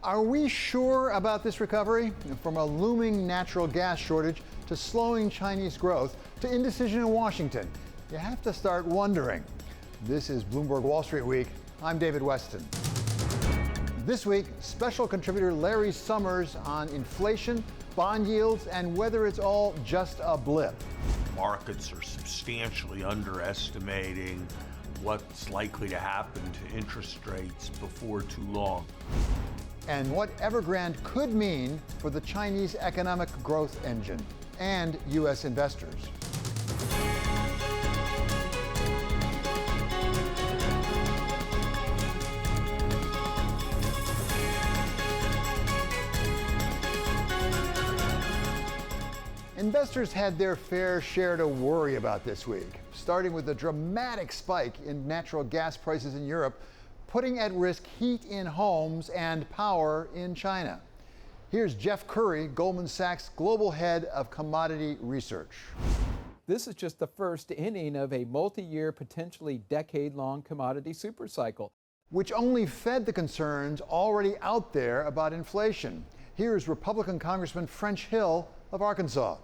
Are we sure about this recovery? From a looming natural gas shortage to slowing Chinese growth to indecision in Washington, you have to start wondering. This is Bloomberg Wall Street Week. I'm David Westin. This week, special contributor Larry Summers on inflation, bond yields, and whether it's all just a blip. Markets are substantially underestimating what's likely to happen to interest rates before too long. And what Evergrand could mean for the Chinese economic growth engine and U.S. investors. Investors had their fair share to worry about this week, starting with a dramatic spike in natural gas prices in Europe, putting at risk heat in homes and power in China. Here's Jeff Curry, Goldman Sachs Global Head of Commodity Research. This is just the first inning of a multi-year, potentially decade-long commodity supercycle, which only fed the concerns already out there about inflation. Here's Republican Congressman French Hill of Arkansas.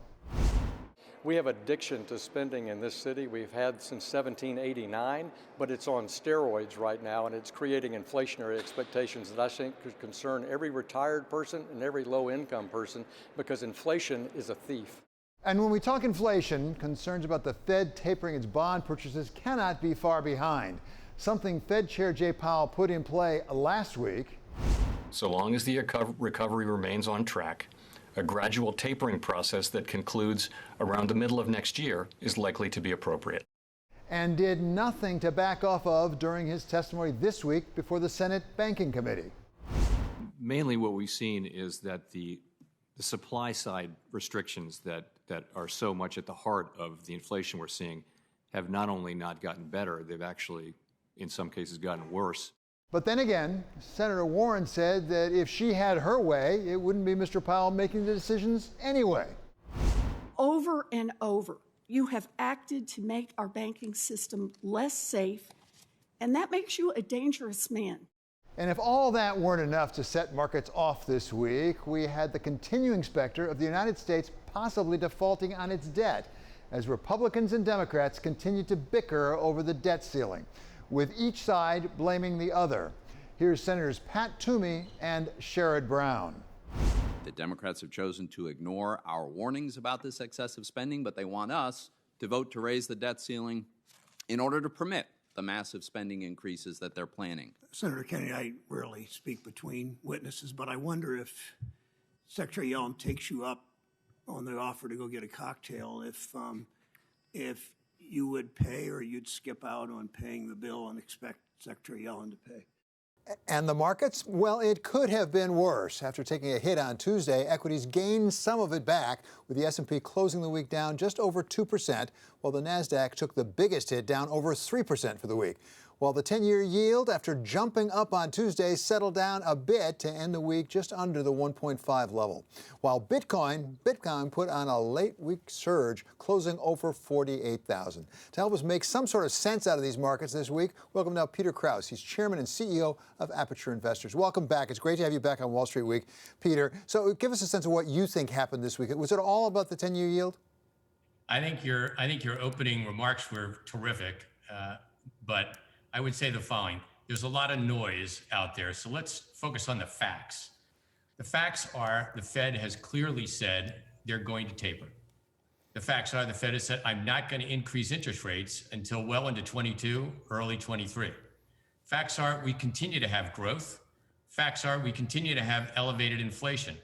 We have addiction to spending in this city. We've had since 1789, but it's on steroids right now, and it's creating inflationary expectations that I think could concern every retired person and every low-income person, because inflation is a thief. And when we talk inflation, concerns about the Fed tapering its bond purchases cannot be far behind, something Fed Chair Jay Powell put in play last week. So long as the recovery remains on track, a gradual tapering process that concludes around the middle of next year is likely to be appropriate. And did nothing to back off of during his testimony this week before the Senate Banking Committee. Mainly what we've seen is that the supply side restrictions that are so much at the heart of the inflation we're seeing have not only not gotten better, they've actually, in some cases, gotten worse. But then again, Senator Warren said that if she had her way, it wouldn't be Mr. Powell making the decisions anyway. Over and over, you have acted to make our banking system less safe, and that makes you a dangerous man. And if all that weren't enough to set markets off this week, we had the continuing specter of the United States possibly defaulting on its debt as Republicans and Democrats continue to bicker over the debt ceiling, with each side blaming the other. Here's Senators Pat Toomey and Sherrod Brown. The Democrats have chosen to ignore our warnings about this excessive spending, but they want us to vote to raise the debt ceiling in order to permit the massive spending increases that they're planning. Senator Kennedy, I rarely speak between witnesses, but I wonder if Secretary Yellen takes you up on the offer to go get a cocktail, if you would pay or you'd skip out on paying the bill and expect Secretary Yellen to pay. And the markets? Well, it could have been worse. After taking a hit on Tuesday, equities gained some of it back, with the S&P closing the week down just over 2%, while the Nasdaq took the biggest hit, down over 3% for the week. While the 10-year yield, after jumping up on Tuesday, settled down a bit to end the week just under the 1.5 level. While Bitcoin put on a late week surge, closing over 48,000. To help us make some sort of sense out of these markets this week, welcome now Peter Kraus. He's chairman and CEO of Aperture Investors. Welcome back. It's great to have you back on Wall Street Week, Peter. So give us a sense of what you think happened this week. Was it all about the 10-year yield? I think your opening remarks were terrific, but I would say the following. There's a lot of noise out there, so let's focus on the facts. The facts are the Fed has clearly said they're going to taper. The facts are the Fed has said, I'm not going to increase interest rates until well into 22, early 23. Facts are we continue to have growth. Facts are we continue to have elevated inflation,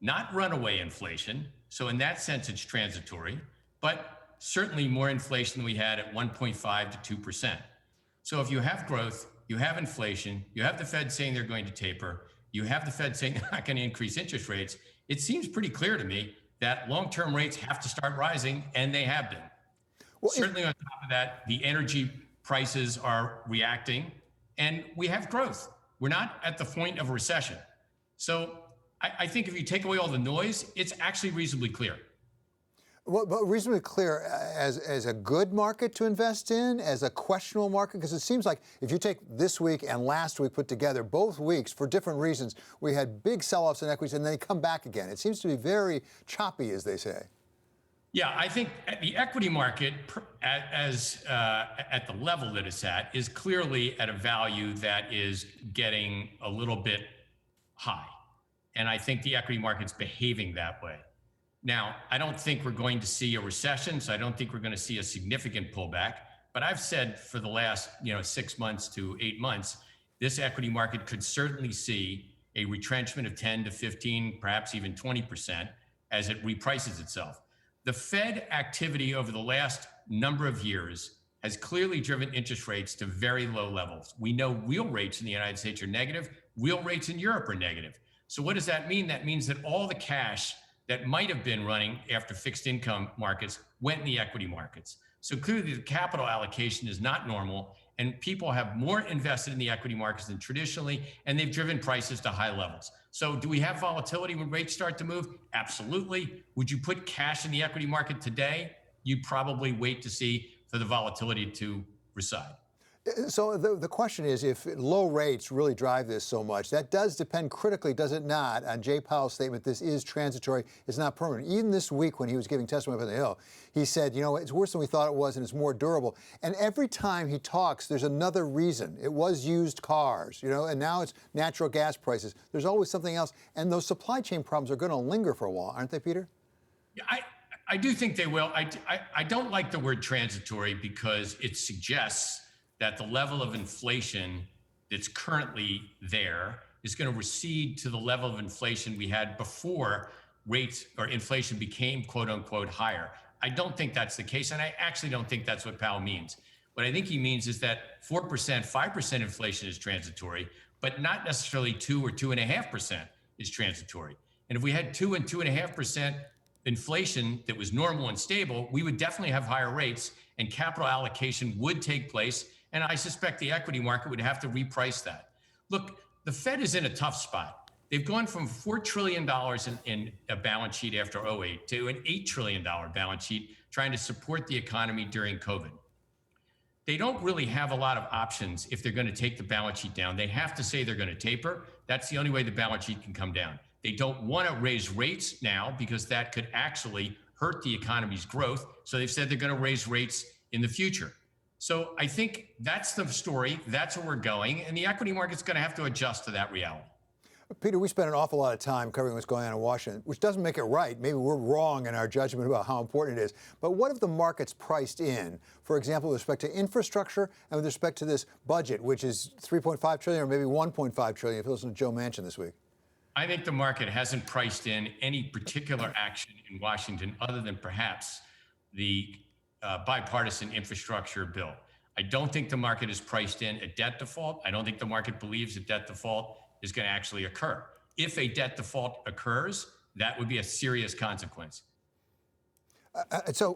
not runaway inflation. So in that sense, it's transitory, but certainly more inflation than we had at 1.5 to 2%. So if you have growth, you have inflation, you have the Fed saying they're going to taper, you have the Fed saying they're not going to increase interest rates, it seems pretty clear to me that long-term rates have to start rising, and they have been. Well, certainly on top of that, the energy prices are reacting, and we have growth. We're not at the point of a recession. So I think if you take away all the noise, it's actually reasonably clear. Well, but reasonably clear as a good market to invest in, as a questionable market? Because it seems like if you take this week and last week put together, both weeks, for different reasons, we had big sell-offs in equities and then they come back again. It seems to be very choppy, as they say. Yeah, I think the equity market, at the level that it's at, is clearly at a value that is getting a little bit high. And I think the equity market's behaving that way. Now, I don't think we're going to see a recession, so I don't think we're going to see a significant pullback. But I've said for the last 6 months to 8 months, this equity market could certainly see a retrenchment of 10 to 15, perhaps even 20% as it reprices itself. The Fed activity over the last number of years has clearly driven interest rates to very low levels. We know real rates in the United States are negative. Real rates in Europe are negative. So what does that mean? That means that all the cash that might have been running after fixed income markets went in the equity markets. So clearly the capital allocation is not normal, and people have more invested in the equity markets than traditionally, and they've driven prices to high levels. So do we have volatility when rates start to move? Absolutely. Would you put cash in the equity market today? You'd probably wait to see for the volatility to reside. So the question is, if low rates really drive this so much, that does depend critically, does it not, on Jay Powell's statement, this is transitory, it's not permanent. Even this week when he was giving testimony up on the Hill, he said, it's worse than we thought it was and it's more durable. And every time he talks, there's another reason. It was used cars, and now it's natural gas prices. There's always something else. And those supply chain problems are going to linger for a while, aren't they, Peter? Yeah, I do think they will. I don't like the word transitory because it suggests that the level of inflation that's currently there is going to recede to the level of inflation we had before rates or inflation became quote unquote higher. I don't think that's the case. And I actually don't think that's what Powell means. What I think he means is that 4%, 5% inflation is transitory, but not necessarily 2 or 2.5% is transitory. And if we had 2 and 2.5% inflation that was normal and stable, we would definitely have higher rates and capital allocation would take place. And I suspect the equity market would have to reprice that. Look, the Fed is in a tough spot. They've gone from $4 trillion in a balance sheet after 2008 to an $8 trillion balance sheet trying to support the economy during COVID. They don't really have a lot of options if they're going to take the balance sheet down. They have to say they're going to taper. That's the only way the balance sheet can come down. They don't want to raise rates now because that could actually hurt the economy's growth. So they've said they're going to raise rates in the future. So I think that's the story. That's where we're going. And the equity market's going to have to adjust to that reality. Peter, we spent an awful lot of time covering what's going on in Washington, which doesn't make it right. Maybe we're wrong in our judgment about how important it is. But what if the market's priced in, for example, with respect to infrastructure and with respect to this budget, which is $3.5 trillion or maybe $1.5 trillion, if you listen to Joe Manchin this week? I think the market hasn't priced in any particular action in Washington other than perhaps the bipartisan infrastructure bill. I don't think the market is priced in a debt default. I don't think the market believes a debt default is going to actually occur. If a debt default occurs, that would be a serious consequence. So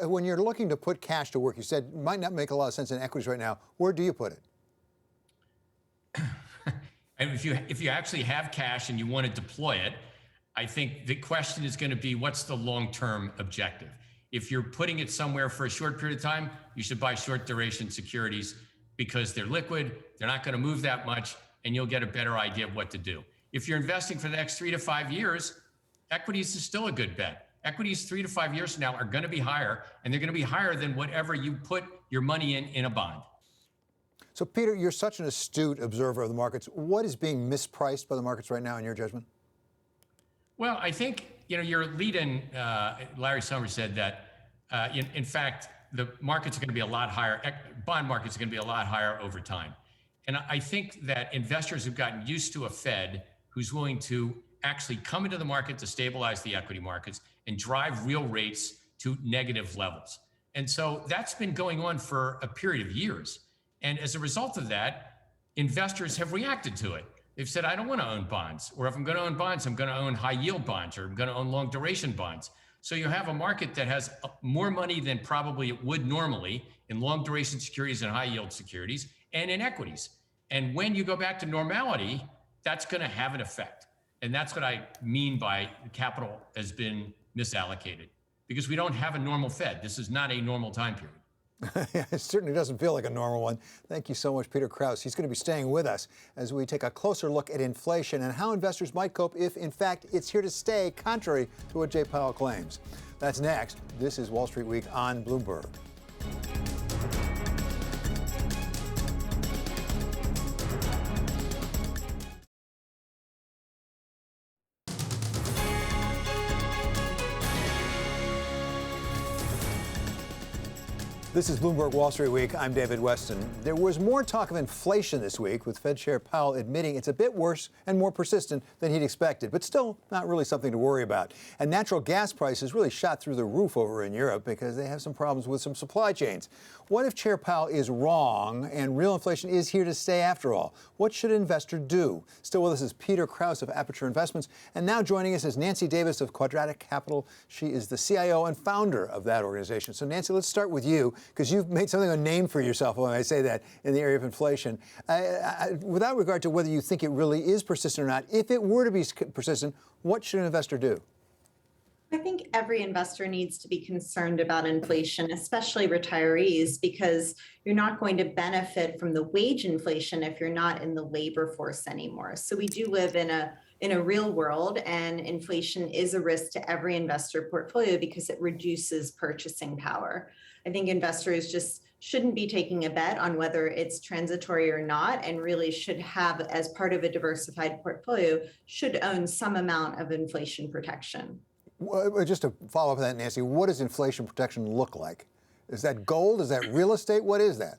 when you're looking to put cash to work, you said it might not make a lot of sense in equities right now. Where do you put it? And if you actually have cash and you want to deploy it, I think the question is going to be, what's the long-term objective? If you're putting it somewhere for a short period of time, you should buy short duration securities because they're liquid, they're not going to move that much, and you'll get a better idea of what to do. If you're investing for the next 3 to 5 years, equities is still a good bet. Equities 3 to 5 years from now are going to be higher, and they're going to be higher than whatever you put your money in a bond. So, Peter, you're such an astute observer of the markets. What is being mispriced by the markets right now, in your judgment? Well, I think, your lead-in, Larry Summers said that, in fact, the markets are going to be a lot higher, bond markets are going to be a lot higher over time. And I think that investors have gotten used to a Fed who's willing to actually come into the market to stabilize the equity markets and drive real rates to negative levels. And so that's been going on for a period of years. And as a result of that, investors have reacted to it. They've said, I don't want to own bonds, or if I'm going to own bonds, I'm going to own high yield bonds, or I'm going to own long duration bonds. So you have a market that has more money than probably it would normally in long duration securities and high yield securities and in equities. And when you go back to normality, that's going to have an effect. And that's what I mean by capital has been misallocated. because we don't have a normal Fed. This is not a normal time period. It certainly doesn't feel like a normal one. Thank you so much, Peter Kraus. He's going to be staying with us as we take a closer look at inflation and how investors might cope if, in fact, it's here to stay, contrary to what Jay Powell claims. That's next. This is Wall Street Week on Bloomberg. This is Bloomberg Wall Street Week. I'm David Westin. There was more talk of inflation this week, with Fed Chair Powell admitting it's a bit worse and more persistent than he'd expected, but still not really something to worry about. And natural gas prices really shot through the roof over in Europe because they have some problems with some supply chains. What if Chair Powell is wrong and real inflation is here to stay after all? What should an investor do? Still with us is Peter Kraus of Aperture Investments, and now joining us is Nancy Davis of Quadratic Capital. She is the CIO and founder of that organization. So Nancy, let's start with you, because you've made something of a name for yourself when I say that in the area of inflation. Without regard to whether you think it really is persistent or not, if it were to be persistent, what should an investor do? I think every investor needs to be concerned about inflation, especially retirees, because you're not going to benefit from the wage inflation if you're not in the labor force anymore. So we do live in a real world, and inflation is a risk to every investor portfolio because it reduces purchasing power. I think investors just shouldn't be taking a bet on whether it's transitory or not, and really should have, as part of a diversified portfolio, should own some amount of inflation protection. Well, just to follow up on that, Nancy, what does inflation protection look like? Is that gold? Is that real estate? What is that?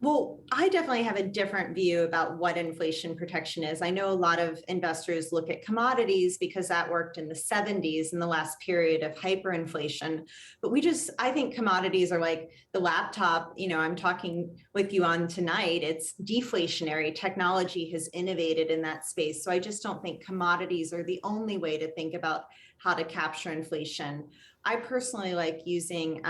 Well, I definitely have a different view about what inflation protection is. I know a lot of investors look at commodities because that worked in the 70s in the last period of hyperinflation. But I think commodities are like the laptop, I'm talking with you on tonight. It's deflationary. Technology has innovated in that space. So I just don't think commodities are the only way to think about how to capture inflation. I personally like using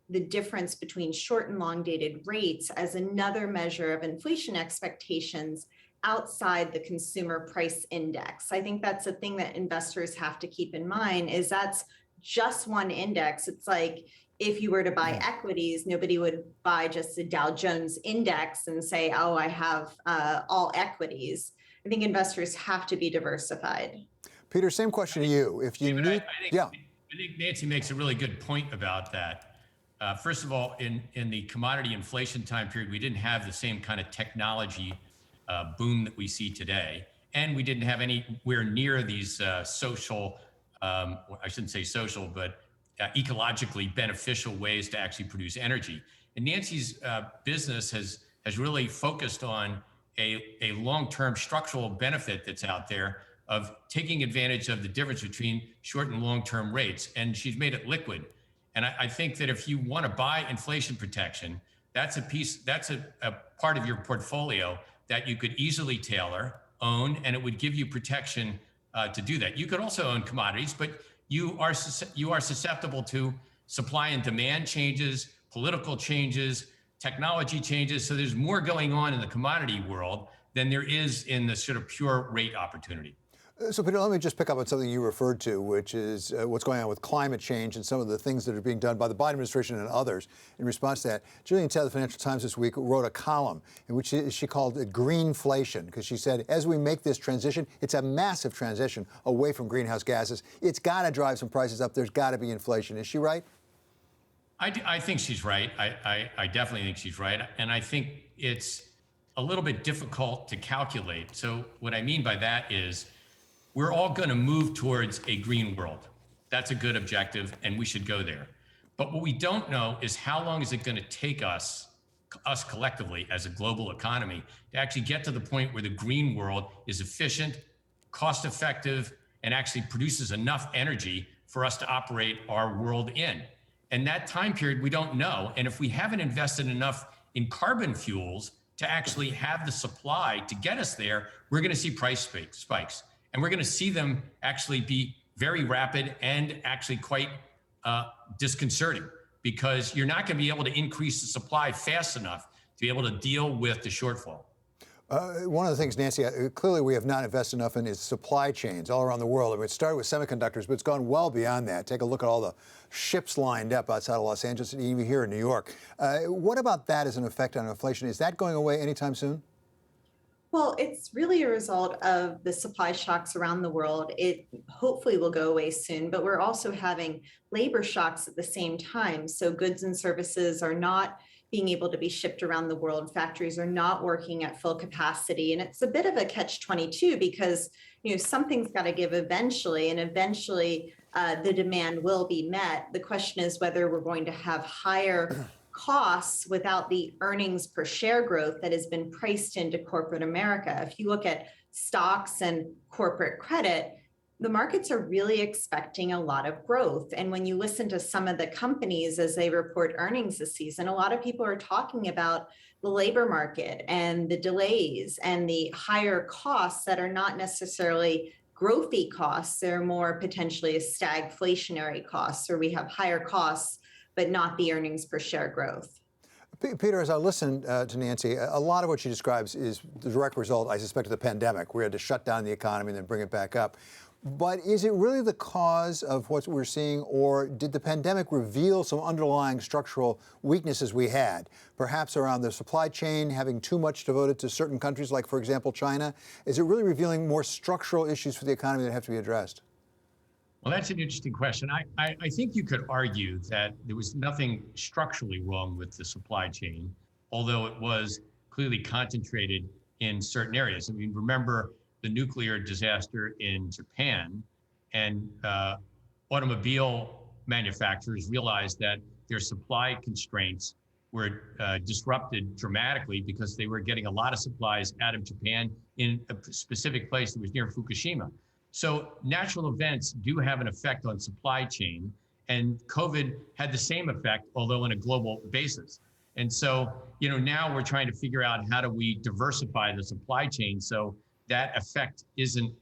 the difference between short and long dated rates as another measure of inflation expectations outside the consumer price index. I think that's a thing that investors have to keep in mind, is that's just one index. It's like if you were to buy equities, nobody would buy just the Dow Jones index and say, oh, I have all equities. I think investors have to be diversified. Peter, same question to you. If you need, I think Nancy makes a really good point about that. First of all, in the commodity inflation time period, we didn't have the same kind of technology boom that we see today. And we didn't have anywhere near these social, I shouldn't say social, but ecologically beneficial ways to actually produce energy. And Nancy's business has really focused on a long-term structural benefit that's out there of taking advantage of the difference between short and long-term rates. And she's made it liquid. And I think that if you want to buy inflation protection, that's a part of your portfolio that you could easily tailor, own, and it would give you protection to do that. You could also own commodities, but you are susceptible to supply and demand changes, political changes, technology changes. So there's more going on in the commodity world than there is in the sort of pure rate opportunity. So, Peter, let me just pick up on something you referred to, which is what's going on with climate change and some of the things that are being done by the Biden administration and others in response to that. Julian Tell of the Financial Times this week wrote a column in which she called it Greenflation, because she said, as we make this transition, it's a massive transition away from greenhouse gases. It's got to drive some prices up. There's got to be inflation. Is she right? I think she's right. I definitely think she's right. And I think it's a little bit difficult to calculate. So what I mean by that is, we're all going to move towards a green world. That's a good objective, and we should go there. But what we don't know is how long is it going to take us collectively as a global economy to actually get to the point where the green world is efficient, cost-effective, and actually produces enough energy for us to operate our world in. And that time period, we don't know. And if we haven't invested enough in carbon fuels to actually have the supply to get us there, we're going to see price spikes. And we're going to see them actually be very rapid and actually quite disconcerting, because you're not going to be able to increase the supply fast enough to be able to deal with the shortfall. One of the things, Nancy, clearly we have not invested enough in is supply chains all around the world. I mean, it started with semiconductors, but it's gone well beyond that. Take a look at all the ships lined up outside of Los Angeles and even here in New York. What about that as an effect on inflation? Is that going away anytime soon? Well, it's really a result of the supply shocks around the world. It hopefully will go away soon, but we're also having labor shocks at the same time. So goods and services are not being able to be shipped around the world. Factories are not working at full capacity. And it's a bit of a catch-22 because, something's got to give eventually, and eventually the demand will be met. The question is whether we're going to have higher costs without the earnings per share growth that has been priced into corporate America. If you look at stocks and corporate credit, the markets are really expecting a lot of growth. And when you listen to some of the companies as they report earnings this season, a lot of people are talking about the labor market and the delays and the higher costs that are not necessarily growthy costs. They're more potentially a stagflationary costs, or we have higher costs, but not the earnings per share growth. Peter, as I listen to Nancy, a lot of what she describes is the direct result, I suspect, of the pandemic. We had to shut down the economy and then bring it back up. But is it really the cause of what we're seeing, or did the pandemic reveal some underlying structural weaknesses we had, perhaps around the supply chain, having too much devoted to certain countries, like, for example, China? Is it really revealing more structural issues for the economy that have to be addressed? Well, that's an interesting question. I think you could argue that there was nothing structurally wrong with the supply chain, although it was clearly concentrated in certain areas. I mean, remember the nuclear disaster in Japan, and automobile manufacturers realized that their supply constraints were disrupted dramatically because they were getting a lot of supplies out of Japan in a specific place that was near Fukushima. So natural events do have an effect on supply chain, and COVID had the same effect, although on a global basis. And so, now we're trying to figure out how do we diversify the supply chain so that effect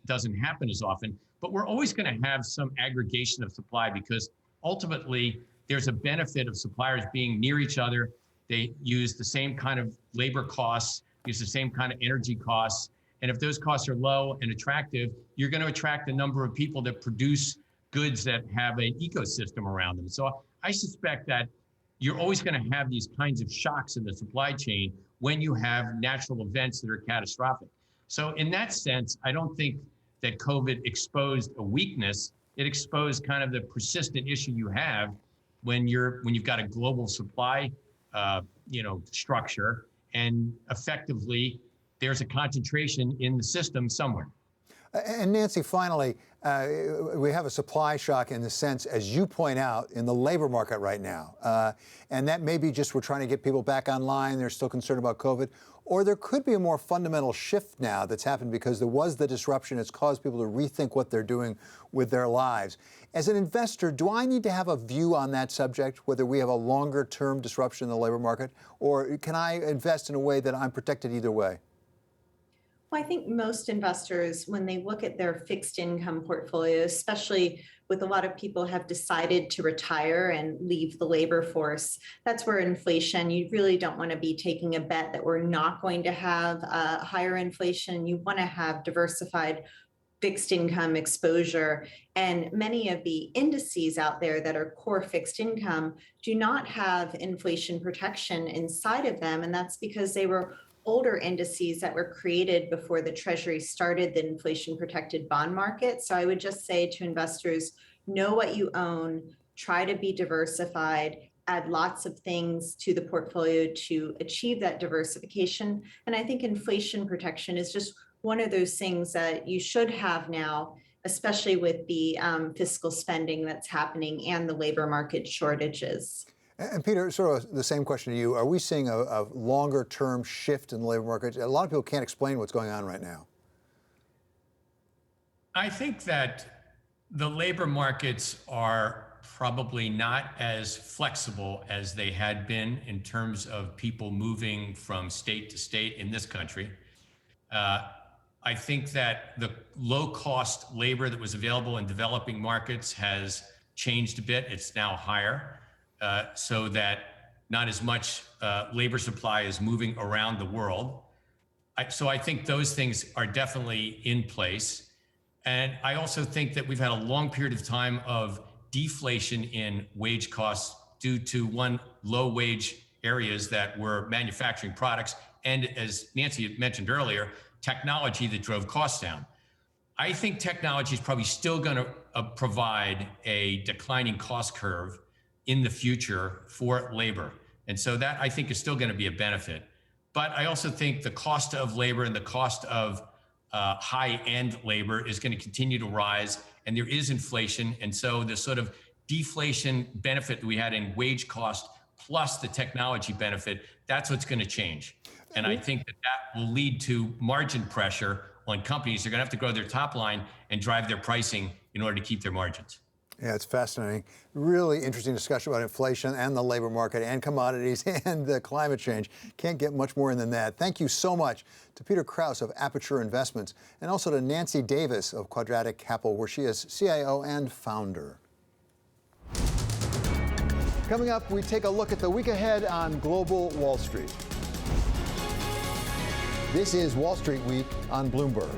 doesn't happen as often. But we're always going to have some aggregation of supply because ultimately there's a benefit of suppliers being near each other. They use the same kind of labor costs, use the same kind of energy costs. And if those costs are low and attractive, you're going to attract a number of people that produce goods that have an ecosystem around them. So I suspect that you're always going to have these kinds of shocks in the supply chain when you have natural events that are catastrophic. So in that sense, I don't think that COVID exposed a weakness. It exposed kind of the persistent issue you have when you've got a global supply, structure, and effectively there's a concentration in the system somewhere. And Nancy, finally, we have a supply shock in the sense, as you point out, in the labor market right now. And that may be just we're trying to get people back online. They're still concerned about COVID. Or there could be a more fundamental shift now that's happened because there was the disruption. It's caused people to rethink what they're doing with their lives. As an investor, do I need to have a view on that subject, whether we have a longer-term disruption in the labor market? Or can I invest in a way that I'm protected either way? Well, I think most investors, when they look at their fixed income portfolio, especially with a lot of people have decided to retire and leave the labor force, that's where inflation, you really don't want to be taking a bet that we're not going to have higher inflation. You want to have diversified fixed income exposure. And many of the indices out there that are core fixed income do not have inflation protection inside of them. And that's because they were older indices that were created before the Treasury started the inflation protected bond market. So I would just say to investors, know what you own, try to be diversified, add lots of things to the portfolio to achieve that diversification. And I think inflation protection is just one of those things that you should have now, especially with the fiscal spending that's happening and the labor market shortages. And Peter, sort of the same question to you. Are we seeing a longer-term shift in the labor market? A lot of people can't explain what's going on right now. I think that the labor markets are probably not as flexible as they had been in terms of people moving from state to state in this country. I think that the low-cost labor that was available in developing markets has changed a bit. It's now higher. So that not as much labor supply is moving around the world. So I think those things are definitely in place. And I also think that we've had a long period of time of deflation in wage costs due to one, low wage areas that were manufacturing products, and as Nancy had mentioned earlier, technology that drove costs down. I think technology is probably still going to provide a declining cost curve in the future for labor. And so that, I think, is still going to be a benefit. But I also think the cost of labor and the cost of high-end labor is going to continue to rise, and there is inflation. And so the sort of deflation benefit that we had in wage cost plus the technology benefit, that's what's going to change. And I think that that will lead to margin pressure on companies. They're going to have to grow their top line and drive their pricing in order to keep their margins. Yeah, it's fascinating. Really interesting discussion about inflation and the labor market and commodities and the climate change. Can't get much more in than that. Thank you so much to Peter Kraus of Aperture Investments and also to Nancy Davis of Quadratic Capital, where she is CIO and founder. Coming up, we take a look at the week ahead on Global Wall Street. This is Wall Street Week on Bloomberg.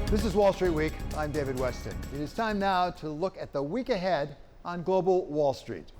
This is Wall Street Week. I'm David Westin. It is time now to look at the week ahead on Global Wall Street.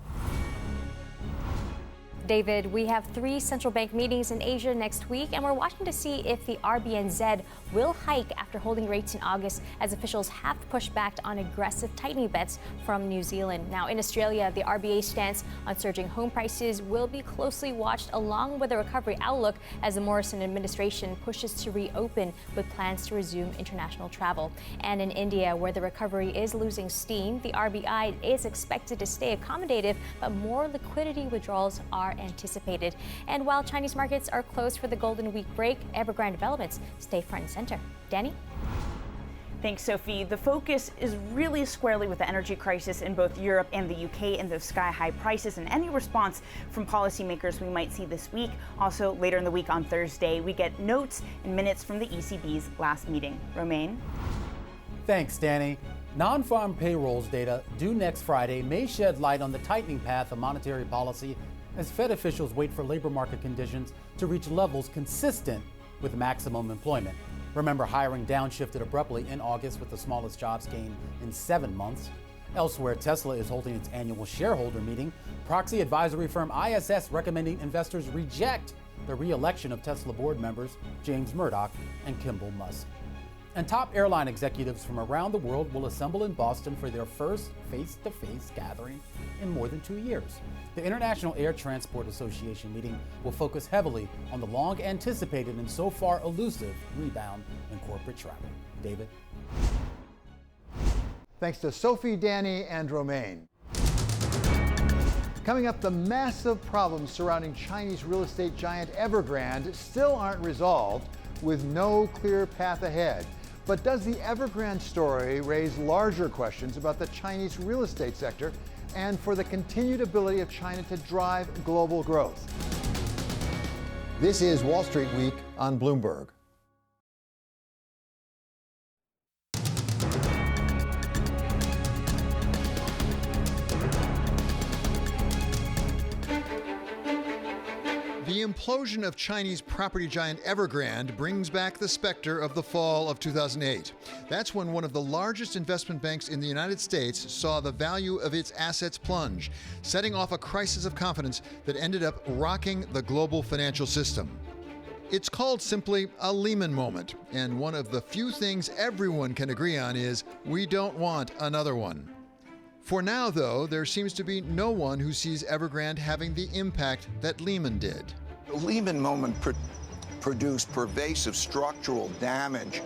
David, we have 3 central bank meetings in Asia next week, and we're watching to see if the RBNZ will hike after holding rates in August, as officials have pushed back on aggressive tightening bets from New Zealand. Now, in Australia, the RBA's stance on surging home prices will be closely watched, along with the recovery outlook as the Morrison administration pushes to reopen with plans to resume international travel. And in India, where the recovery is losing steam, the RBI is expected to stay accommodative, but more liquidity withdrawals are anticipated. And while Chinese markets are closed for the Golden Week break, Evergrand developments stay front and center. Danny? Thanks, Sophie. The focus is really squarely with the energy crisis in both Europe and the UK and those sky-high prices and any response from policymakers we might see this week. Also, later in the week on Thursday, we get notes and minutes from the ECB's last meeting. Romain? Thanks, Danny. Non-farm payrolls data due next Friday may shed light on the tightening path of monetary policy as Fed officials wait for labor market conditions to reach levels consistent with maximum employment. Remember, hiring downshifted abruptly in August with the smallest jobs gain in 7 months. Elsewhere, Tesla is holding its annual shareholder meeting. Proxy advisory firm ISS recommending investors reject the re-election of Tesla board members James Murdoch and Kimball Musk. And top airline executives from around the world will assemble in Boston for their first face-to-face gathering in more than 2 years. The International Air Transport Association meeting will focus heavily on the long-anticipated and so far elusive rebound in corporate travel. David? Thanks to Sophie, Danny, and Romain. Coming up, the massive problems surrounding Chinese real estate giant Evergrand still aren't resolved, with no clear path ahead. But does the Evergrand story raise larger questions about the Chinese real estate sector and for the continued ability of China to drive global growth? This is Wall Street Week on Bloomberg. The implosion of Chinese property giant Evergrand brings back the specter of the fall of 2008. That's when one of the largest investment banks in the United States saw the value of its assets plunge, setting off a crisis of confidence that ended up rocking the global financial system. It's called simply a Lehman moment, and one of the few things everyone can agree on is we don't want another one. For now, though, there seems to be no one who sees Evergrand having the impact that Lehman did. The Lehman moment produced pervasive structural damage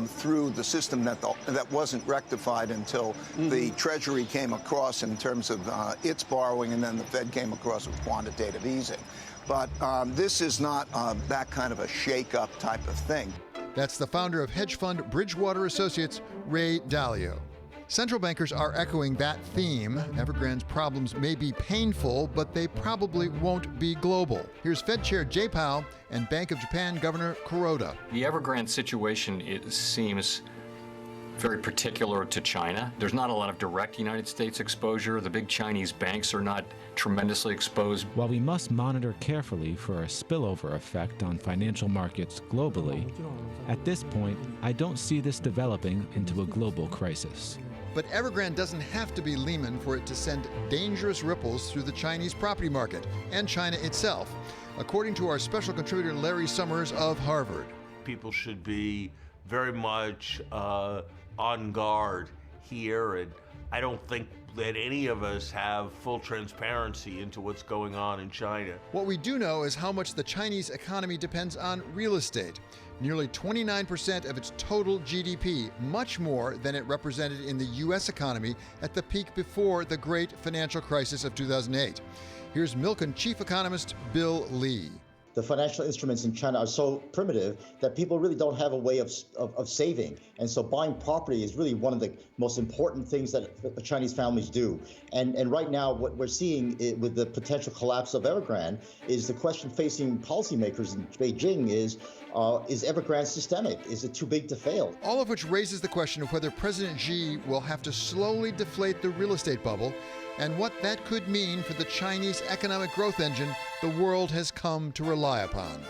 through the system that wasn't rectified until the Treasury came across in terms of its borrowing, and then the Fed came across with quantitative easing. But this is not that kind of a shake-up type of thing. That's the founder of hedge fund Bridgewater Associates, Ray Dalio. Central bankers are echoing that theme. Evergrand's problems may be painful, but they probably won't be global. Here's Fed Chair Jay Powell and Bank of Japan Governor Kuroda. The Evergrand situation, it seems very particular to China. There's not a lot of direct United States exposure. The big Chinese banks are not tremendously exposed. While we must monitor carefully for a spillover effect on financial markets globally, at this point, I don't see this developing into a global crisis. But Evergrande doesn't have to be Lehman for it to send dangerous ripples through the Chinese property market and China itself, according to our special contributor Larry Summers of Harvard. People should be very much on guard here, and I don't think that any of us have full transparency into what's going on in China. What we do know is how much the Chinese economy depends on real estate. Nearly 29% of its total GDP, much more than it represented in the U.S. economy at the peak before the great financial crisis of 2008. Here's Milken chief economist Bill Lee. The financial instruments in China are so primitive that people really don't have a way of saving. And so buying property is really one of the most important things that Chinese families do. And right now, what we're seeing with the potential collapse of Evergrande is the question facing policymakers in Beijing is Evergrande systemic? Is it too big to fail? All of which raises the question of whether President Xi will have to slowly deflate the real estate bubble and what that could mean for the Chinese economic growth engine the world has come to rely upon.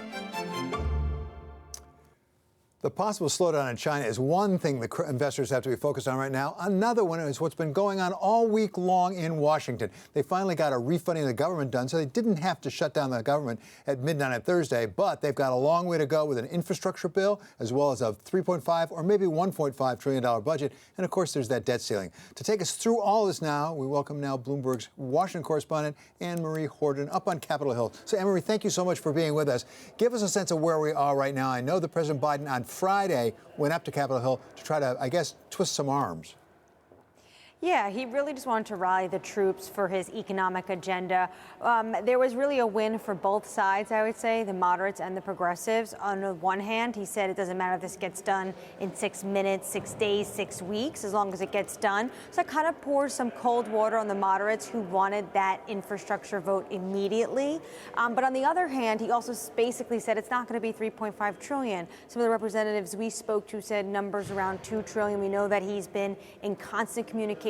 The possible slowdown in China is one thing that investors have to be focused on right now. Another one is what's been going on all week long in Washington. They finally got a refunding of the government done, so they didn't have to shut down the government at midnight on Thursday, but they've got a long way to go with an infrastructure bill, as well as a $3.5 or maybe $1.5 trillion budget. And of course, there's that debt ceiling. To take us through all this now, we welcome now Bloomberg's Washington correspondent, Anne-Marie Horton, up on Capitol Hill. So Anne-Marie, thank you so much for being with us. Give us a sense of where we are right now. I know that President Biden on Friday went up to Capitol Hill to try to, I guess, twist some arms. Yeah, he really just wanted to rally the troops for his economic agenda. There was really a win for both sides, I would say, the moderates and the progressives. On the one hand, he said it doesn't matter if this gets done in 6 minutes, 6 days, 6 weeks, as long as it gets done. So that kind of pours some cold water on the moderates who wanted that infrastructure vote immediately. But on the other hand, he also basically said it's not going to be $3.5 trillion. Some of the representatives we spoke to said numbers around $2 trillion. We know that he's been in constant communication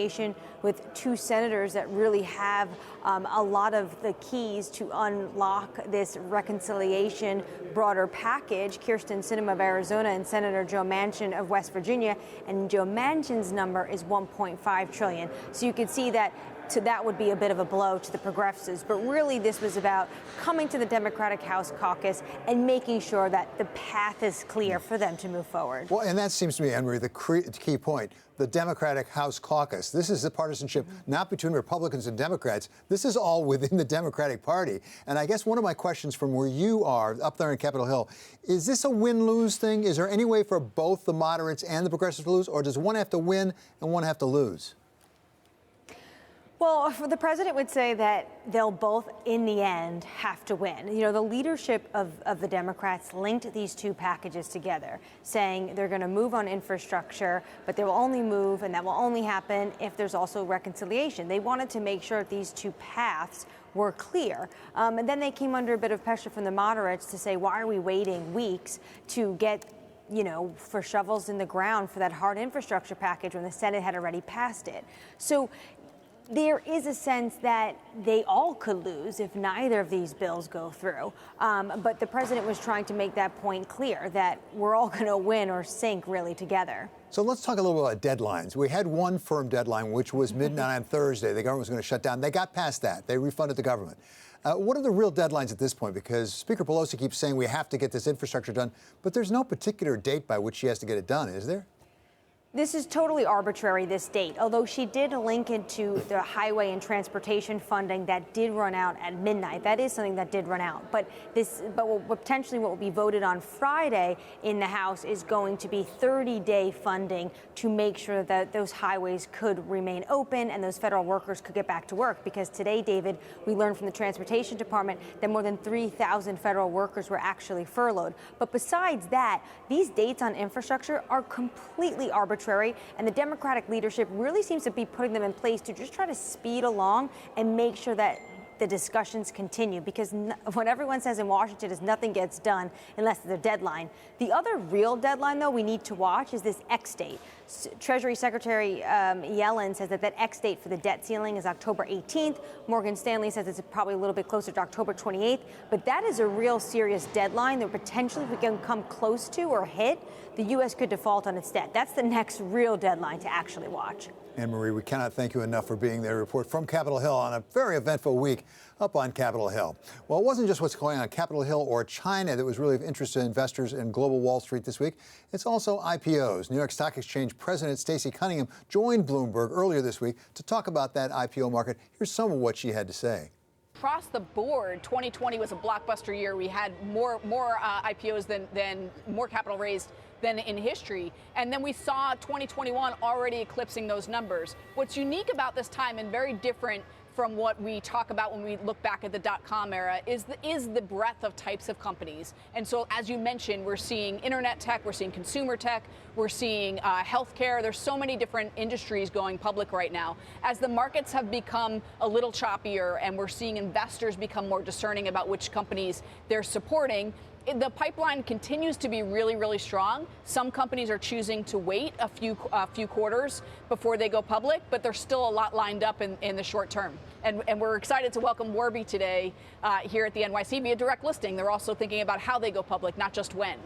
with two senators that really have a lot of the keys to unlock this reconciliation broader package. Kirsten Sinema of Arizona and Senator Joe Manchin of West Virginia. And Joe Manchin's number is $1.5 trillion. So you can see that that would be a bit of a blow to the progressives. But really, this was about coming to the Democratic House caucus and making sure that the path is clear for them to move forward. Well, and that seems to me, Anne-Marie, the key point. The Democratic House caucus. This is a partisanship not between Republicans and Democrats. This is all within the Democratic Party. And I guess one of my questions from where you are, up there in Capitol Hill, is this a win-lose thing? Is there any way for both the moderates and the progressives to lose? Or does one have to win and one have to lose? Well, the president would say that they'll both, in the end, have to win. You know, the leadership of the Democrats linked these two packages together, saying they're going to move on infrastructure, but they will only move, and that will only happen if there's also reconciliation. They wanted to make sure that these two paths were clear. And then they came under a bit of pressure from the moderates to say, why are we waiting weeks to get for shovels in the ground for that hard infrastructure package when the Senate had already passed it? So there is a sense that they all could lose if neither of these bills go through. But the president was trying to make that point clear, that we're all going to win or sink really together. So let's talk a little bit about deadlines. We had one firm deadline, which was midnight on Thursday. The government was going to shut down. They got past that. They refunded the government. What are the real deadlines at this point? Because Speaker Pelosi keeps saying we have to get this infrastructure done, but there's no particular date by which she has to get it done, is there? This is totally arbitrary, this date, although she did link it to the highway and transportation funding that did run out at midnight. That is something that did run out. But potentially what will be voted on Friday in the House is going to be 30-day funding to make sure that those highways could remain open and those federal workers could get back to work. Because today, David, we learned from the Transportation Department that more than 3,000 federal workers were actually furloughed. But besides that, these dates on infrastructure are completely arbitrary. And the Democratic leadership really seems to be putting them in place to just try to speed along and make sure that the discussions continue, because what everyone says in Washington is nothing gets done unless there's a deadline. The other real deadline, though, we need to watch is this X date. Treasury Secretary Yellen says that X date for the debt ceiling is October 18th. Morgan Stanley says it's probably a little bit closer to October 28th. But that is a real serious deadline that potentially, if we can come close to or hit, the U.S. could default on its debt. That's the next real deadline to actually watch. Anne-Marie, we cannot thank you enough for being there. Report from Capitol Hill on a very eventful week up on Capitol Hill. Well, it wasn't just what's going on Capitol Hill or China that was really of interest to investors in global Wall Street this week. It's also IPOs. New York Stock Exchange President Stacey Cunningham joined Bloomberg earlier this week to talk about that IPO market. Here's some of what she had to say. Across the board, 2020 was a blockbuster year. We had more IPOs than more capital raised than in history. And then we saw 2021 already eclipsing those numbers. What's unique about this time and very different from what we talk about when we look back at the dot-com era is the breadth of types of companies. And so, as you mentioned, we're seeing internet tech, we're seeing consumer tech, we're seeing healthcare. There's so many different industries going public right now. As the markets have become a little choppier and we're seeing investors become more discerning about which companies they're supporting, the pipeline continues to be really, really strong. Some companies are choosing to wait a few quarters before they go public, but there's still a lot lined up in the short term. And we're excited to welcome Warby today here at the NYC via direct listing. They're also thinking about how they go public, not just when.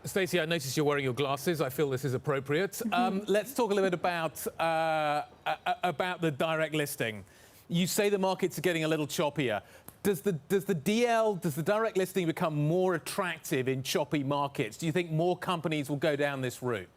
Stacey, I noticed you're wearing your glasses. I feel this is appropriate. Let's talk a little bit about the direct listing. You say the markets are getting a little choppier. Does the direct listing become more attractive in choppy markets? Do you think more companies will go down this route?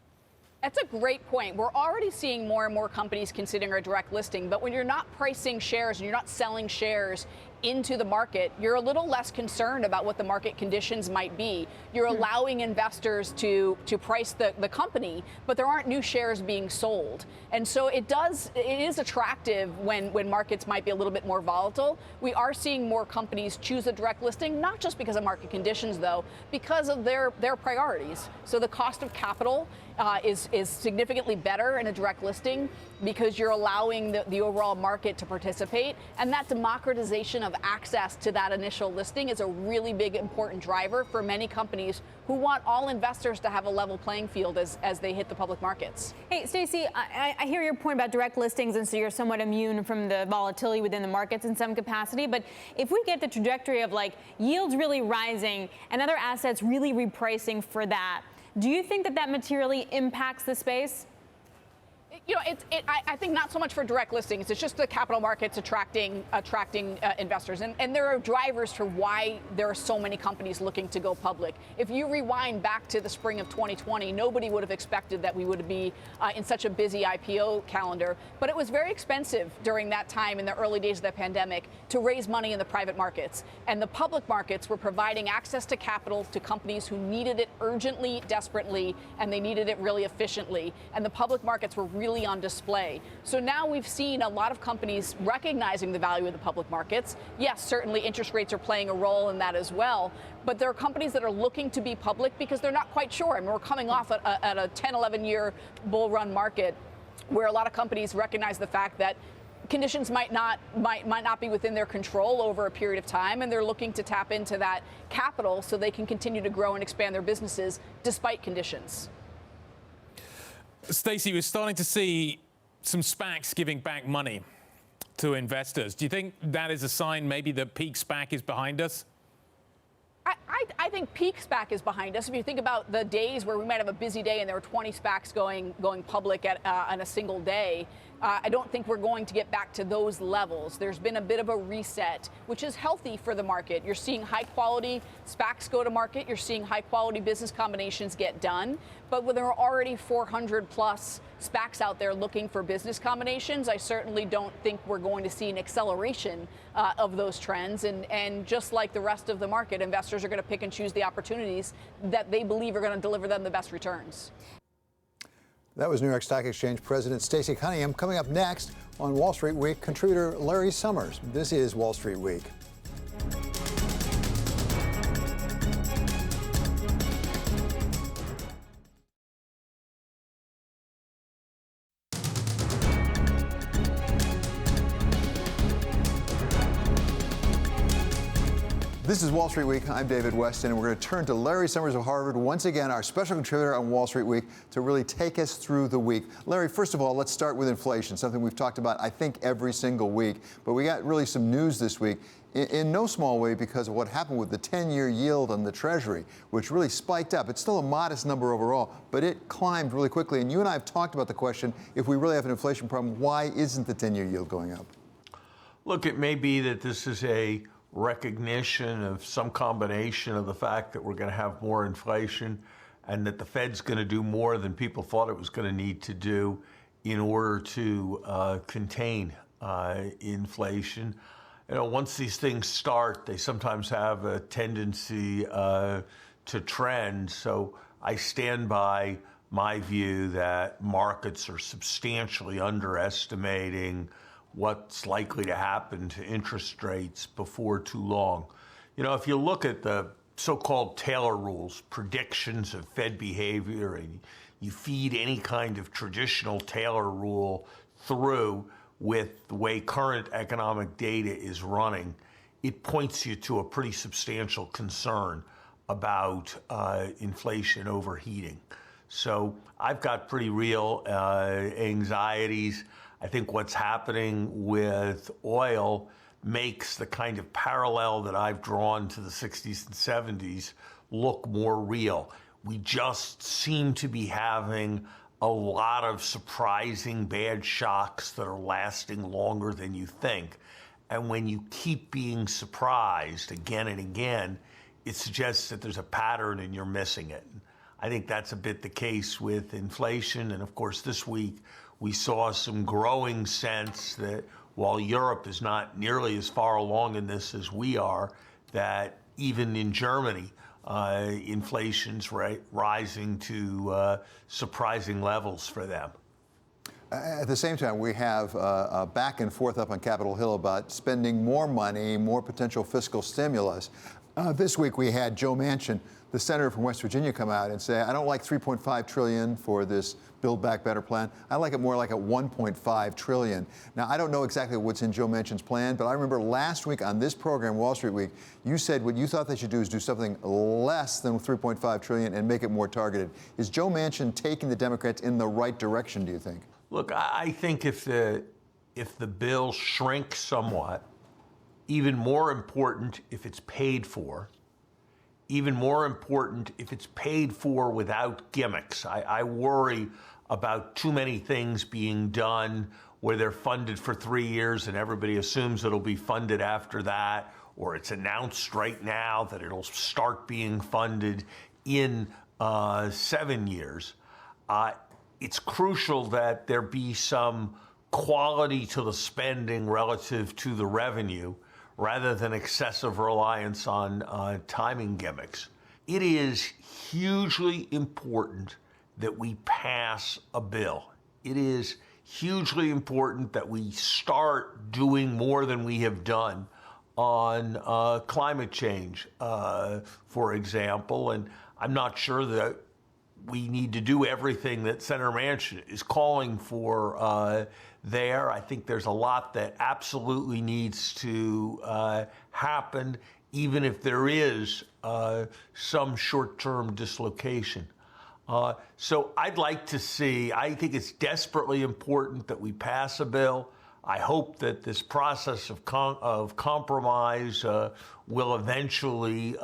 That's a great point. We're already seeing more and more companies considering a direct listing, but when you're not pricing shares and you're not selling shares into the market, you're a little less concerned about what the market conditions might be. You're allowing investors to price the company, but there aren't new shares being sold. And so it is attractive when markets might be a little bit more volatile. We are seeing more companies choose a direct listing, not just because of market conditions, though, because of their priorities. So the cost of capital is significantly better in a direct listing because you're allowing the overall market to participate. And that democratization of access to that initial listing is a really big, important driver for many companies who want all investors to have a level playing field as they hit the public markets. Hey, Stacey, I hear your point about direct listings, and so you're somewhat immune from the volatility within the markets in some capacity. But if we get the trajectory of like yields really rising and other assets really repricing for that, do you think that materially impacts the space? You know, I think not so much for direct listings. It's just the capital markets attracting investors. And there are drivers for why there are so many companies looking to go public. If you rewind back to the spring of 2020, nobody would have expected that we would be in such a busy IPO calendar. But it was very expensive during that time in the early days of the pandemic to raise money in the private markets. And the public markets were providing access to capital to companies who needed it urgently, desperately, and they needed it really efficiently. And the public markets were really on display. So now we've seen a lot of companies recognizing the value of the public markets. Yes, certainly interest rates are playing a role in that as well, but there are companies that are looking to be public because they're not quite sure. I mean, we're coming off at a 10, 11-year bull run market where a lot of companies recognize the fact that conditions might not be within their control over a period of time, and they're looking to tap into that capital so they can continue to grow and expand their businesses despite conditions. Stacey, we're starting to see some SPACs giving back money to investors. Do you think that is a sign maybe that peak SPAC is behind us? I think peak SPAC is behind us. If you think about the days where we might have a busy day and there were 20 SPACs going public on a single day, I don't think we're going to get back to those levels. There's been a bit of a reset, which is healthy for the market. You're seeing high quality SPACs go to market. You're seeing high quality business combinations get done. But when there are already 400 plus SPACs out there looking for business combinations, I certainly don't think we're going to see an acceleration of those trends. And just like the rest of the market, investors are going to pick and choose the opportunities that they believe are going to deliver them the best returns. That was New York Stock Exchange President Stacey Cunningham. Coming up next on Wall Street Week, contributor Larry Summers. This is Wall Street Week. This is Wall Street Week. I'm David Westin, and we're going to turn to Larry Summers of Harvard, once again, our special contributor on Wall Street Week, to really take us through the week. Larry, first of all, let's start with inflation, something we've talked about, I think, every single week. But we got really some news this week, in no small way because of what happened with the 10-year yield on the Treasury, which really spiked up. It's still a modest number overall, but it climbed really quickly. And you and I have talked about the question, if we really have an inflation problem, why isn't the 10-year yield going up? Look, it may be that this is a recognition of some combination of the fact that we're going to have more inflation and that the Fed's going to do more than people thought it was going to need to do in order to contain inflation. You know, once these things start, they sometimes have a tendency to trend. So I stand by my view that markets are substantially underestimating what's likely to happen to interest rates before too long. You know, if you look at the so-called Taylor rules, predictions of Fed behavior, and you feed any kind of traditional Taylor rule through with the way current economic data is running, it points you to a pretty substantial concern about inflation overheating. So I've got pretty real anxieties. I think what's happening with oil makes the kind of parallel that I've drawn to the 60s and 70s look more real. We just seem to be having a lot of surprising bad shocks that are lasting longer than you think. And when you keep being surprised again and again, it suggests that there's a pattern and you're missing it. I think that's a bit the case with inflation. And of course, this week, we saw some growing sense that while Europe is not nearly as far along in this as we are, that even in Germany, inflation's rising to surprising levels for them. At the same time, we have a back and forth up on Capitol Hill about spending more money, more potential fiscal stimulus. This week we had Joe Manchin, the senator from West Virginia, come out and say, I don't like $3.5 trillion for this Build Back Better plan. I like it more like at $1.5 trillion. Now, I don't know exactly what's in Joe Manchin's plan, but I remember last week on this program, Wall Street Week, you said what you thought they should do is do something less than $3.5 trillion and make it more targeted. Is Joe Manchin taking the Democrats in the right direction, do you think? Look, I think if the bill shrinks somewhat, even more important if it's paid for, even more important if it's paid for without gimmicks. I worry about too many things being done where they're funded for 3 years and everybody assumes it'll be funded after that, or it's announced right now that it'll start being funded in 7 years. It's crucial that there be some quality to the spending relative to the revenue, rather than excessive reliance on timing gimmicks. It is hugely important that we pass a bill. It is hugely important that we start doing more than we have done on climate change, for example. And I'm not sure that we need to do everything that Senator Manchin is calling for there. I think there's a lot that absolutely needs to happen, even if there is some short-term dislocation. So I'd like to see, I think it's desperately important that we pass a bill. I hope that this process of compromise will eventually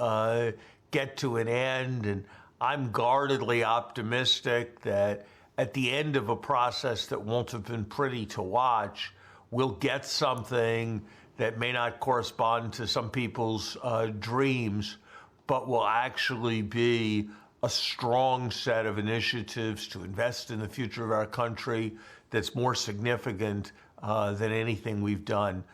get to an end. And I'm guardedly optimistic that at the end of a process that won't have been pretty to watch, we'll get something that may not correspond to some people's dreams, but will actually be a strong set of initiatives to invest in the future of our country that's more significant than anything we've done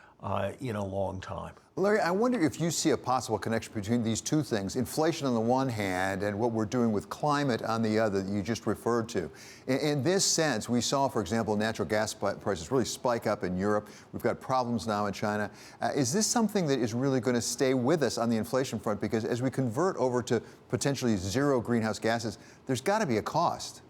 in a long time. Larry, I wonder if you see a possible connection between these two things, inflation on the one hand and what we're doing with climate on the other that you just referred to. In this sense, we saw, for example, natural gas prices really spike up in Europe. We've got problems now in China. Is this something that is really going to stay with us on the inflation front? Because as we convert over to potentially zero greenhouse gases, there's got to be a cost.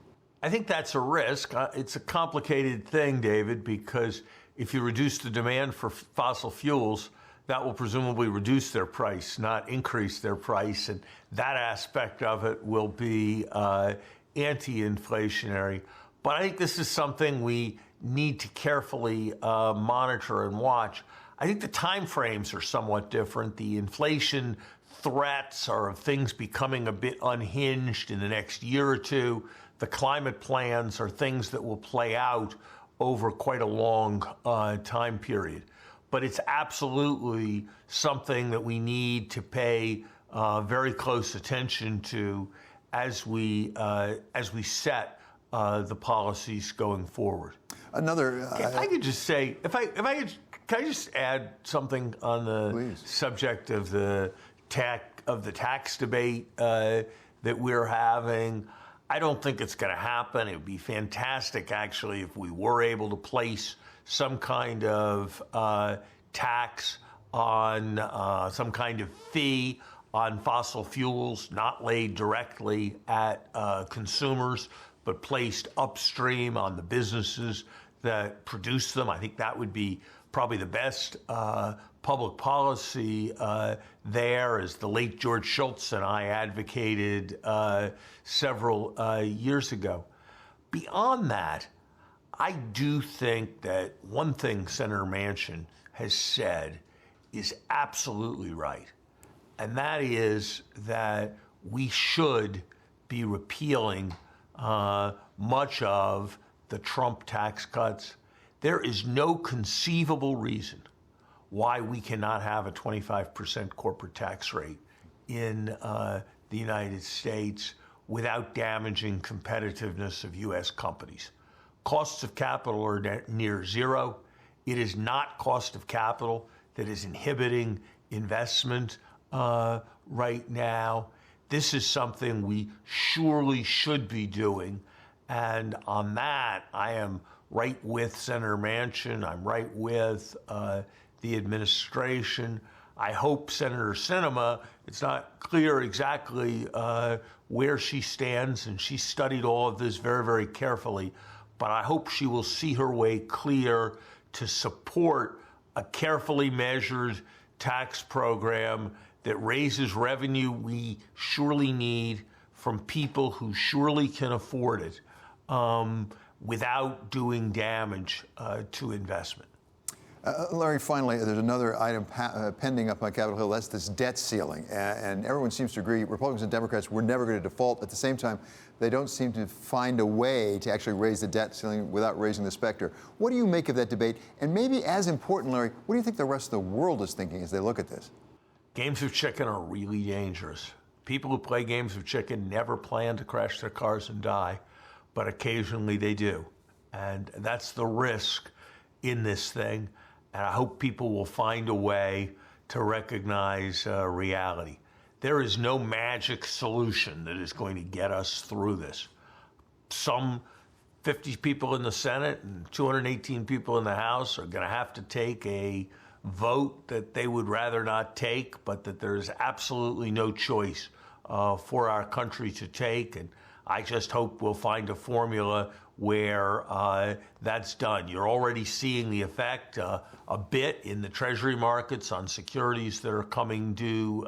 I think that's a risk. It's a complicated thing, David, because if you reduce the demand for fossil fuels, that will presumably reduce their price, not increase their price. And that aspect of it will be anti-inflationary. But I think this is something we need to carefully monitor and watch. I think the time frames are somewhat different. The inflation threats are of things becoming a bit unhinged in the next year or two. The climate plans are things that will play out over quite a long time period. But it's absolutely something that we need to pay very close attention to as we set the policies going forward. If I could just say, can I just add something on the subject of the tax debate that we're having? I don't think it's going to happen. It would be fantastic, actually, if we were able to place some kind of tax on some kind of fee on fossil fuels, not laid directly at consumers, but placed upstream on the businesses that produce them. I think that would be probably the best public policy there, as the late George Shultz and I advocated several years ago. Beyond that, I do think that one thing Senator Manchin has said is absolutely right, and that is that we should be repealing much of the Trump tax cuts. There is no conceivable reason why we cannot have a 25% corporate tax rate in the United States without damaging competitiveness of U.S. companies. Costs of capital are near zero. It is not cost of capital that is inhibiting investment right now. This is something we surely should be doing. And on that, I am right with Senator Manchin. I'm right with the administration. I hope Senator Sinema, it's not clear exactly where she stands, and she studied all of this very, very carefully, but I hope she will see her way clear to support a carefully measured tax program that raises revenue we surely need from people who surely can afford it without doing damage to investment. Larry, finally, there's another item pending up on Capitol Hill. That's this debt ceiling. And everyone seems to agree, Republicans and Democrats, we're never going to default. At the same time, they don't seem to find a way to actually raise the debt ceiling without raising the specter. What do you make of that debate? And maybe as important, Larry, what do you think the rest of the world is thinking as they look at this? Games of chicken are really dangerous. People who play games of chicken never plan to crash their cars and die, but occasionally they do. And that's the risk in this thing. And I hope people will find a way to recognize reality. There is no magic solution that is going to get us through this. Some 50 people in the Senate and 218 people in the House are going to have to take a vote that they would rather not take, but that there's absolutely no choice for our country to take. And I just hope we'll find a formula where that's done. You're already seeing the effect a bit in the Treasury markets on securities that are coming due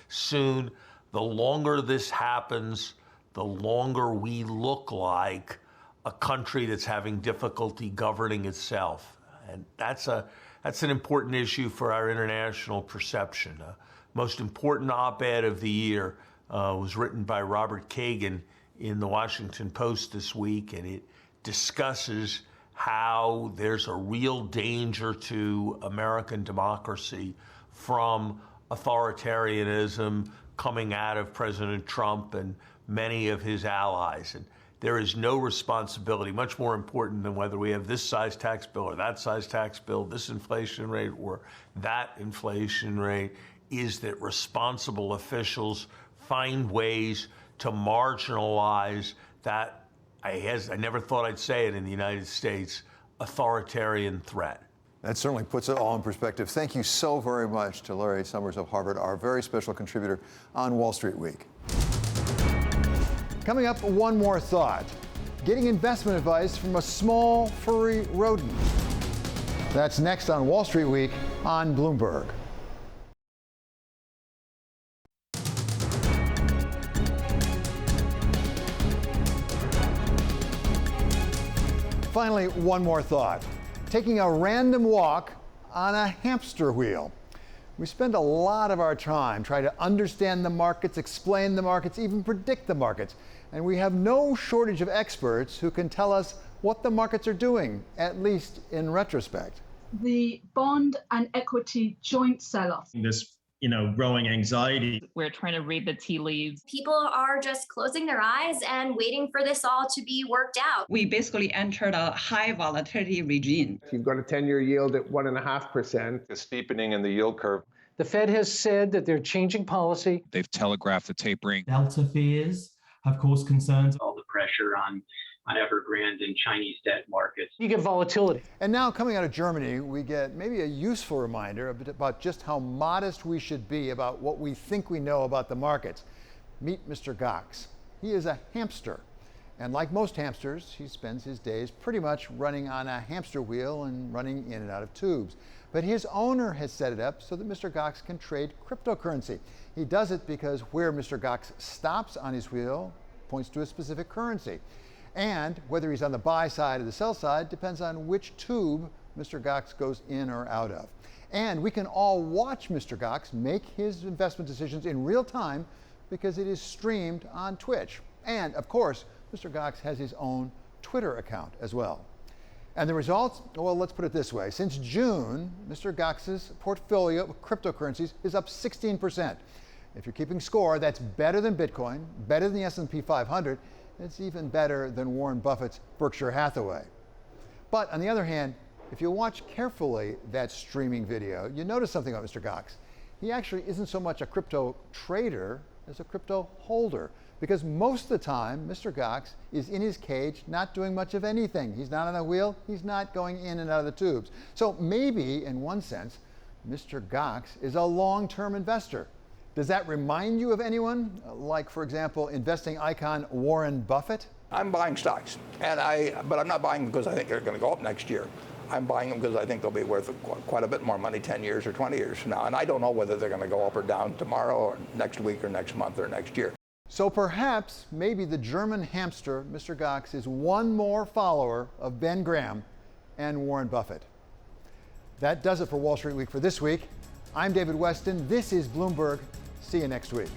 soon. The longer this happens, the longer we look like a country that's having difficulty governing itself. And that's an important issue for our international perception. Most important op-ed of the year was written by Robert Kagan in the Washington Post this week, and it discusses how there's a real danger to American democracy from authoritarianism coming out of President Trump and many of his allies. And there is no responsibility, much more important than whether we have this size tax bill or that size tax bill, this inflation rate or that inflation rate, is that responsible officials find ways to marginalize that, I never thought I'd say it in the United States, authoritarian threat. That certainly puts it all in perspective. Thank you so very much to Larry Summers of Harvard, our very special contributor on Wall Street Week. Coming up, one more thought. Getting investment advice from a small, furry rodent. That's next on Wall Street Week on Bloomberg. Finally, one more thought. Taking a random walk on a hamster wheel. We spend a lot of our time trying to understand the markets, explain the markets, even predict the markets. And we have no shortage of experts who can tell us what the markets are doing, at least in retrospect. The bond and equity joint sell-off. This growing anxiety. We're trying to read the tea leaves. People are just closing their eyes and waiting for this all to be worked out. We basically entered a high volatility regime. You've got a 10-year yield at 1.5%. A steepening in the yield curve. The Fed has said that they're changing policy. They've telegraphed the tapering. Delta fears have caused concerns. All the pressure on Evergrand and Chinese debt markets. You get volatility. And now coming out of Germany, we get maybe a useful reminder about just how modest we should be about what we think we know about the markets. Meet Mr. Goxx. He is a hamster. And like most hamsters, he spends his days pretty much running on a hamster wheel and running in and out of tubes. But his owner has set it up so that Mr. Goxx can trade cryptocurrency. He does it because where Mr. Goxx stops on his wheel points to a specific currency. And whether he's on the buy side or the sell side depends on which tube Mr. Goxx goes in or out of. And we can all watch Mr. Goxx make his investment decisions in real time because it is streamed on Twitch. And of course, Mr. Goxx has his own Twitter account as well. And the results? Well, let's put it this way. Since June, Mr. Goxx's portfolio of cryptocurrencies is up 16%. If you're keeping score, that's better than Bitcoin, better than the S&P 500. It's even better than Warren Buffett's Berkshire Hathaway. But on the other hand, if you watch carefully that streaming video, you notice something about Mr. Goxx. He actually isn't so much a crypto trader as a crypto holder, because most of the time, Mr. Goxx is in his cage, not doing much of anything. He's not on a wheel, he's not going in and out of the tubes. So maybe, in one sense, Mr. Goxx is a long-term investor. Does that remind you of anyone? Like, for example, investing icon Warren Buffett? I'm buying stocks, but I'm not buying them because I think they're going to go up next year. I'm buying them because I think they'll be worth quite a bit more money 10 years or 20 years from now. And I don't know whether they're going to go up or down tomorrow or next week or next month or next year. So perhaps, maybe the German hamster, Mr. Goxx, is one more follower of Ben Graham and Warren Buffett. That does it for Wall Street Week for this week. I'm David Westin. This is Bloomberg. See you next week.